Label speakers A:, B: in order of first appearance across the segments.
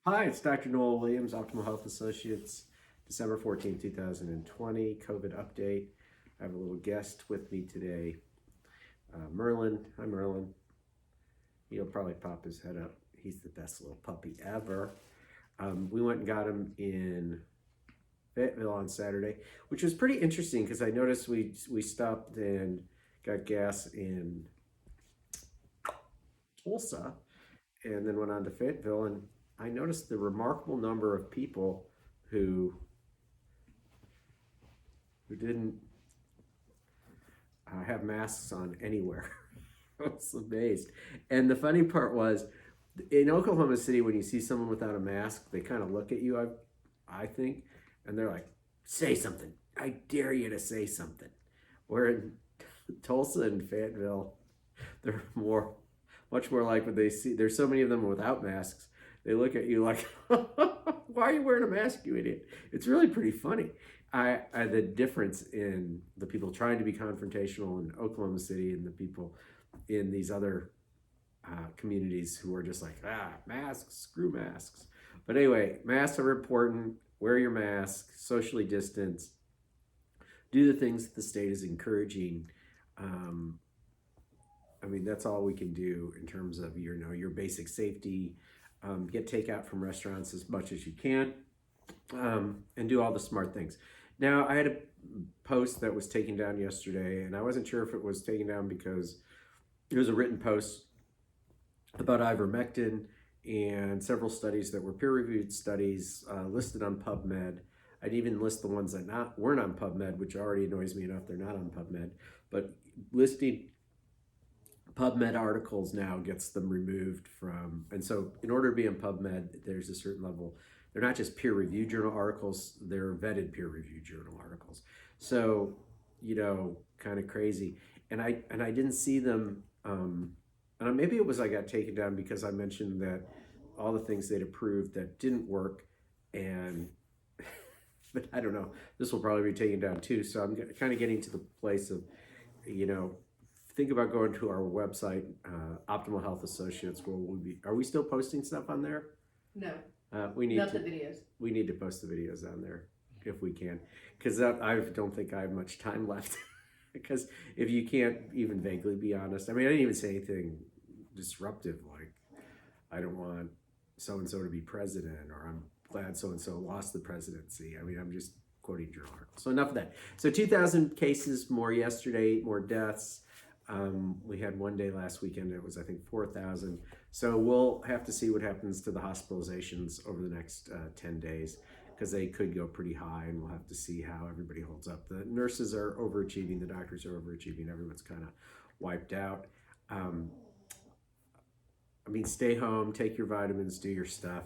A: Hi, it's Dr. Noel Williams, Optimal Health Associates, December 14, 2020, COVID update. I have a little guest with me today, Merlin. Hi, Merlin. He'll probably pop his head up. He's the best little puppy ever. We went and got him in Fayetteville on Saturday, which was pretty interesting because I noticed we stopped and got gas in Tulsa and then went on to Fayetteville, and I noticed the remarkable number of people who didn't have masks on anywhere. I was amazed. And the funny part was, in Oklahoma City, when you see someone without a mask, they kind of look at you, I think, and they're like, say something. I dare you to say something. Where in Tulsa and Fayetteville, they're much more like when they see, there's so many of them without masks, they look at you like, why are you wearing a mask, you idiot? It's really pretty funny. The difference in the people trying to be confrontational in Oklahoma City and the people in these other communities who are just like, masks, screw masks. But anyway, masks are important. Wear your mask, socially distance, do the things that the state is encouraging. That's all we can do in terms of your basic safety. Get takeout from restaurants as much as you can, and do all the smart things. Now, I had a post that was taken down yesterday, and I wasn't sure if it was taken down because it was a written post about ivermectin and several studies that were peer-reviewed studies listed on PubMed. I'd even list the ones that weren't on PubMed, which already annoys me enough they're not on PubMed, but listing PubMed articles now gets them removed from, and so in order to be on PubMed, there's a certain level. They're not just peer-reviewed journal articles, they're vetted peer-reviewed journal articles. So, kind of crazy. And I didn't see them, and maybe it was I got taken down because I mentioned that all the things they'd approved that didn't work, and but I don't know, this will probably be taken down too. So I'm kind of getting to the place of, think about going to our website, Optimal Health Associates, where are we still posting stuff on there?
B: No,
A: we need
B: not
A: to,
B: the videos.
A: We need to post the videos on there if we can, because I don't think I have much time left. Because if you can't even vaguely be honest, I didn't even say anything disruptive like, I don't want so-and-so to be president, or I'm glad so-and-so lost the presidency. I'm just quoting journal articles. So enough of that. So 2,000 cases more yesterday, more deaths. We had one day last weekend, it was I think 4,000. So we'll have to see what happens to the hospitalizations over the next 10 days, because they could go pretty high, and we'll have to see how everybody holds up. The nurses are overachieving, the doctors are overachieving, everyone's kind of wiped out. Stay home, take your vitamins, do your stuff.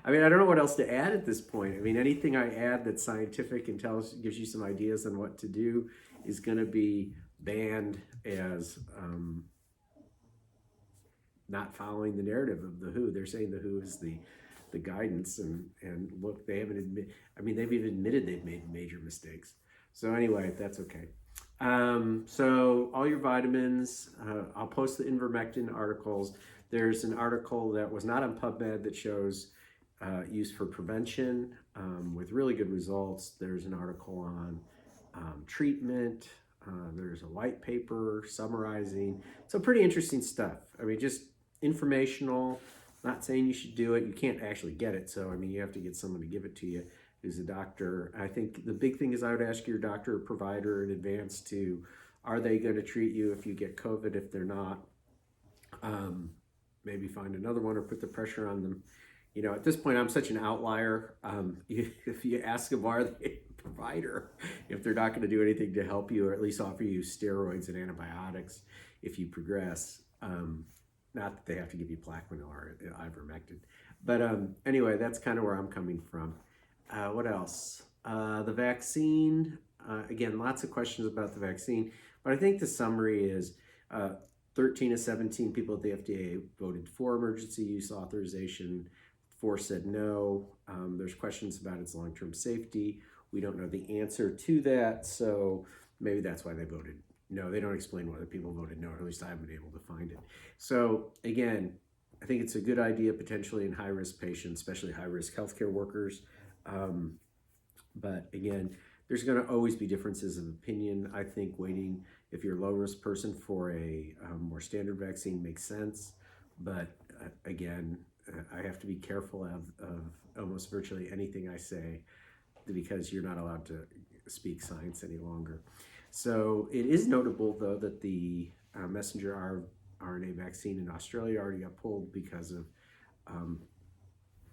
A: I don't know what else to add at this point. Anything I add that's scientific and gives you some ideas on what to do is going to be banned as not following the narrative of the WHO. They're saying the WHO is the guidance, and look, they haven't they've even admitted they've made major mistakes. So anyway, that's okay. So all your vitamins, I'll post the ivermectin articles. There's an article that was not on PubMed that shows use for prevention with really good results. There's an article on treatment. There's a white paper summarizing. So pretty interesting stuff. Just informational, not saying you should do it. You can't actually get it. So, you have to get someone to give it to you who's a doctor. I think the big thing is I would ask your doctor or provider in advance are they going to treat you if you get COVID? If they're not, maybe find another one or put the pressure on them. At this point, I'm such an outlier. If you ask them, are they a provider, if they're not going to do anything to help you, or at least offer you steroids and antibiotics if you progress, not that they have to give you Plaquenil or ivermectin. But anyway, that's kind of where I'm coming from. What else? The vaccine. Again, lots of questions about the vaccine. But I think the summary is 13 of 17 people at the FDA voted for emergency use authorization. 4 said no. There's questions about its long-term safety. We don't know the answer to that, so maybe that's why they voted no. They don't explain whether people voted no, or at least I haven't been able to find it. So again, I think it's a good idea potentially in high-risk patients, especially high-risk healthcare workers. But again, there's going to always be differences of opinion. I think waiting, if you're a low-risk person, for a more standard vaccine makes sense. But again, I have to be careful of almost virtually anything I say because you're not allowed to speak science any longer. So it is notable, though, that the messenger RNA vaccine in Australia already got pulled because of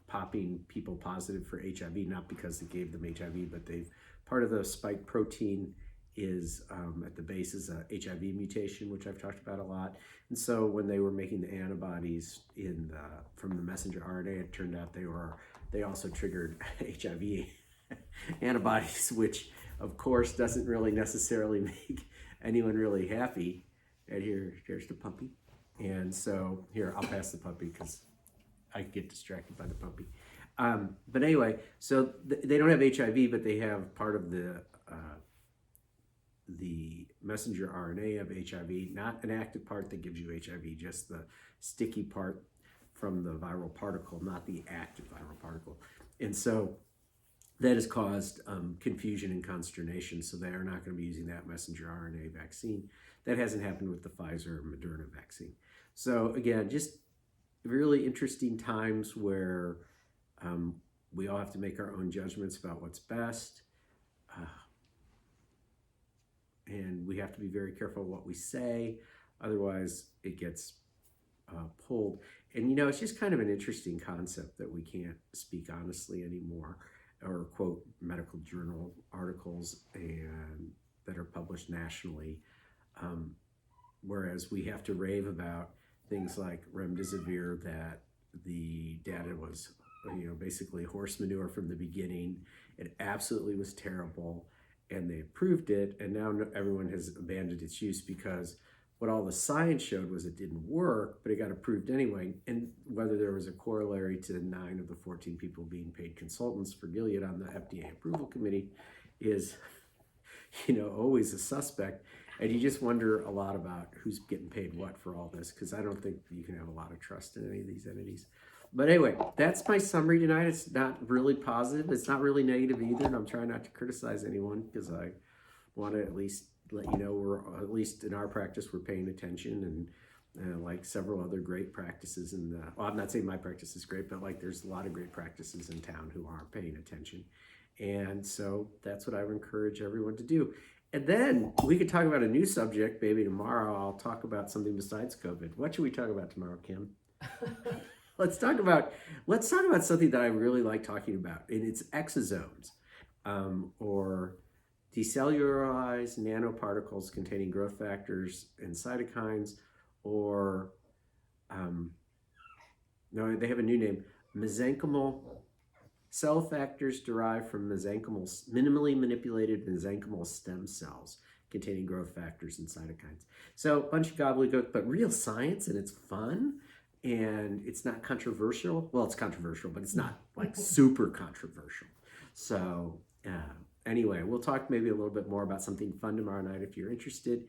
A: popping people positive for HIV, not because they gave them HIV, but part of the spike protein is at the base is a HIV mutation, which I've talked about a lot. And so when they were making the antibodies from the messenger RNA, it turned out they also triggered HIV antibodies, which of course doesn't really necessarily make anyone really happy. And here's the puppy. And so here, I'll pass the puppy because I get distracted by the puppy. But anyway, so they don't have HIV, but they have part of the messenger RNA of HIV, not an active part that gives you HIV, just the sticky part from the viral particle, not the active viral particle. And so that has caused confusion and consternation. So they are not going to be using that messenger RNA vaccine. That hasn't happened with the Pfizer or Moderna vaccine. So again, just really interesting times where we all have to make our own judgments about what's best. And we have to be very careful what we say. Otherwise, it gets pulled. And, you know, it's just kind of an interesting concept that we can't speak honestly anymore or quote medical journal articles and that are published nationally. Whereas we have to rave about things like remdesivir, that the data was, you know, basically horse manure from the beginning. It absolutely was terrible, and they approved it, and now everyone has abandoned its use because what all the science showed was it didn't work, but it got approved anyway. And whether there was a corollary to 9 of the 14 people being paid consultants for Gilead on the FDA approval committee is, you know, always a suspect. And you just wonder a lot about who's getting paid what for all this, because I don't think you can have a lot of trust in any of these entities. But anyway, that's my summary tonight. It's not really positive. It's not really negative either. And I'm trying not to criticize anyone because I want to at least let you know we're, at least in our practice, we're paying attention, and like several other great practices well, I'm not saying my practice is great, but like there's a lot of great practices in town who are paying attention. And so that's what I would encourage everyone to do. And then we could talk about a new subject. Maybe tomorrow I'll talk about something besides COVID. What should we talk about tomorrow, Kim? Let's talk about something that I really like talking about, and it's exosomes, or decellularized nanoparticles containing growth factors and cytokines, or no, they have a new name, mesenchymal cell factors derived from minimally manipulated mesenchymal stem cells containing growth factors and cytokines. So a bunch of gobbledygook, but real science, and it's fun, and it's not controversial. Well, it's controversial, but it's not like super controversial. So anyway, we'll talk maybe a little bit more about something fun tomorrow night if you're interested.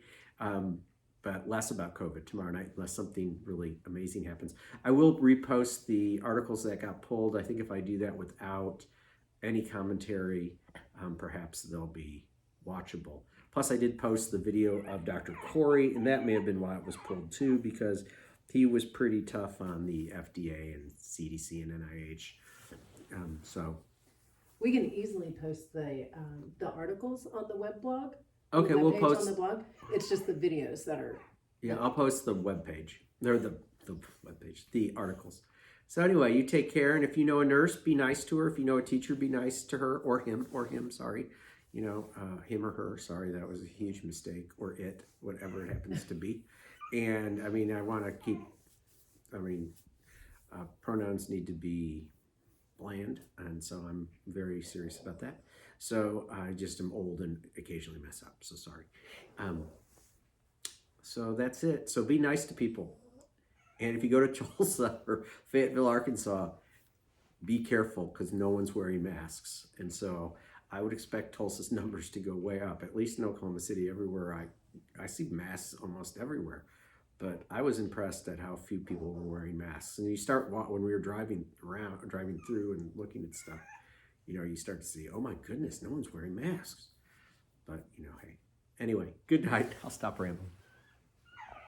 A: But less about COVID tomorrow night, unless something really amazing happens. I will repost the articles that got pulled. I think if I do that without any commentary, perhaps they'll be watchable. Plus, I did post the video of Dr. Corey, and that may have been why it was pulled too, because he was pretty tough on the FDA and CDC and NIH. So
B: we can easily post the articles on the web blog.
A: Okay, we'll post
B: on the blog. It's just the videos that are.
A: Yeah, I'll post the webpage. They're the webpage, the articles. So anyway, you take care, and if you know a nurse, be nice to her. If you know a teacher, be nice to her or him. Sorry, you know, him or her. Sorry, that was a huge mistake, or it, whatever it happens to be. And I mean, I want to keep. I mean, pronouns need to be bland, and so I'm very serious about that. So I just am old and occasionally mess up, so sorry. So that's it. So be nice to people. And if you go to Tulsa or Fayetteville, Arkansas, be careful because no one's wearing masks. And so I would expect Tulsa's numbers to go way up, at least in Oklahoma City. Everywhere I see masks almost everywhere. but I was impressed at how few people were wearing masks. And you start when we were driving through and looking at stuff, you start to see, oh my goodness, no one's wearing masks. But hey, anyway, good night. I'll stop rambling.